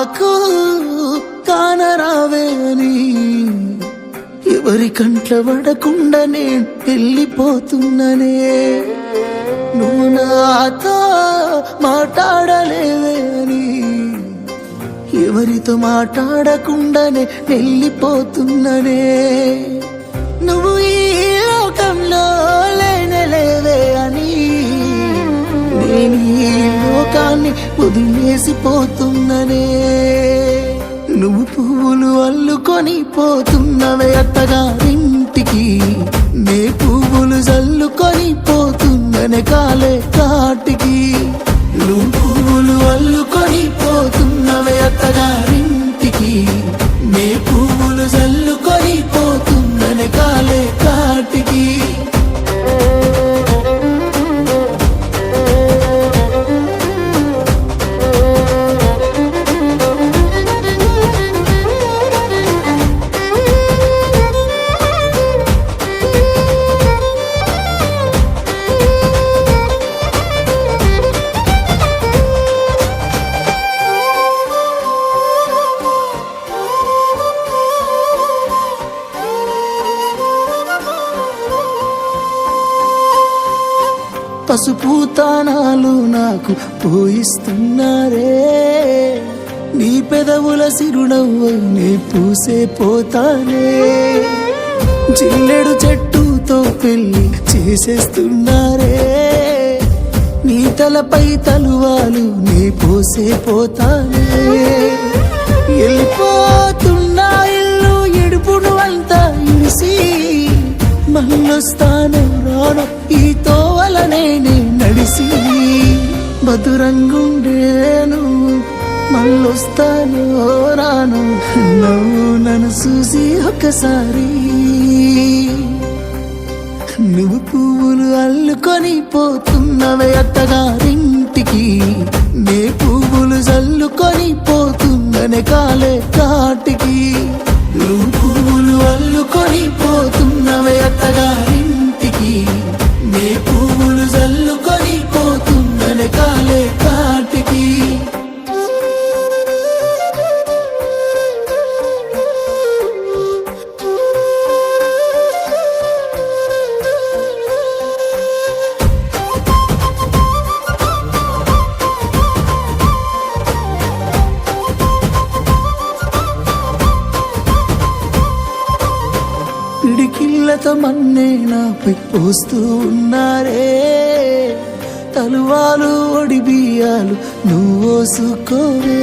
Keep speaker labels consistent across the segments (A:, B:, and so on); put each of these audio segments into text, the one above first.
A: నాకు కానరావే అని ఎవరి కంట్ల పడకుండా నేను వెళ్ళిపోతున్ననే. నువ్వు నాతో మాట్లాడలేవే అని ఎవరితో మాట్లాడకుండానే వెళ్ళిపోతున్ననే. నువ్వు ఈ లోకంలో లేనలేవే అని నేను ఈ లోకాన్ని వదిలేసిపోతున్ననే. నువ్వు పువ్వులు అల్లుకొని పోతున్నవే అత్తగారింటికి, నే పువ్వులు జల్లుకొని పోతున్ననే కాలే కాటికి. నువ్వు పువ్వులు అల్లుకొని పోతున్నవే అత్తగారింటికి, నే పువ్వులు జల్లుకొని పోతున్ననే కాలే కాటికి. పసుపు తానాలు నాకు పోయిస్తున్నారే, నీ పెదవుల సిరునవ్వు నీ పూసే పోతానే. జిల్లెడు చెట్టుతో పెళ్లి చేసేస్తున్నారే, నీ తలపై తలువాలు నీ పోసే పోతానే. వెళ్ళిపోతున్నా ఇల్లు ఎడుపును అంతా ఇడిసి, మళ్ళొస్తాను రాను ఈ తోవలనే నడిసి. మధురంగుండేను మళ్ళొస్తాను రాను నువ్వు నన్ను చూసి ఒకసారి. నువ్వు పువ్వులు అల్లుకొని పోతున్నవే అత్తగారింటికి, నే పువ్వులు జల్లుకొని పోతున్ననే కాలే కాటికి. నువ్వు పువ్వులు అల్లుకొని పోతున్నవే అత్తగారింటికి, నే పువ్వులు జల్లుకొని పోతున్ననే కాలే కాటికి. పిడికిళ్ళతో మన్నే నాపై పోస్తూ ఉన్నారే, తలువాలు ఒడి బియ్యాలు నువ్వోసుకోవే.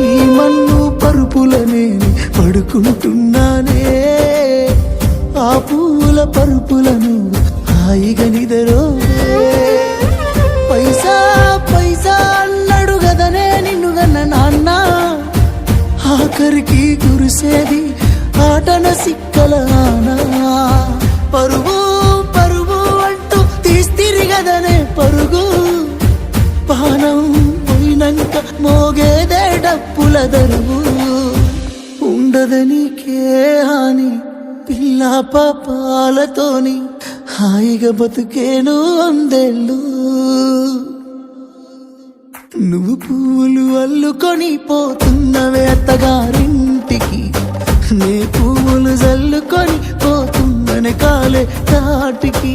A: ఈ మన్ను పరుపులనే పడుకుంటున్నానే, ఆ పూల పరుపులను హాయిగా నిదరోవే. పైసా పైసా అన్నాడు గదనే నిన్ను గన్న నాన్న, ఆఖరికి కురిసేది ఆటన సిక్కల ఆనా. పరుగు పరుగు అంటూ తీస్తిరిగదనే పరుగు, పానం పోయినంక మోగేదే డప్పుల దరువు. ఉండదనికే హాని పిల్ల పాపాలతోని, హాయిగా బతుకేను వందేళ్ళు. నువ్వు పువ్వులు అల్లుకొని పోతున్నవే అత్తగారింటికి, నే పువ్వులు జల్లుకొని పోతున్ననే కాలే కాటికి.